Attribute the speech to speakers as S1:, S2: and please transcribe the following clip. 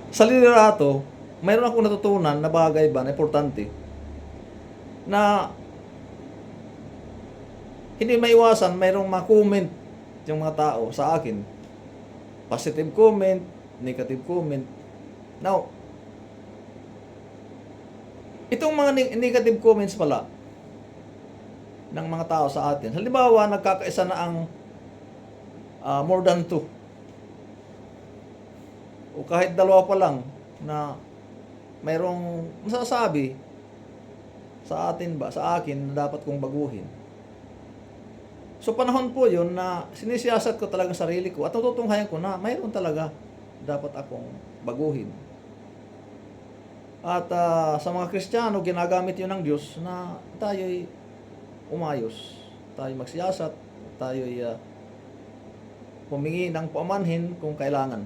S1: Sa liderato, mayroon akong natutunan na bagay ba na importante na hindi maiwasan mayroong ma-comment yung mga tao sa akin. Positive comment, negative comment. Now, itong mga negative comments pala ng mga tao sa atin. Halimbawa, nagkakaisa na ang more than two. O kahit dalawa pa lang na mayroong masasabi sa atin ba, sa akin na dapat kong baguhin. So panahon po yun na sinisiyasat ko talaga sarili ko at natutunghayan ko na mayroon talaga dapat akong baguhin. At sa mga Kristiyano, ginagamit yun ng Diyos na tayo'y umayos, tayo magsiyasat, tayo'y humingi ng pamanhin kung kailangan.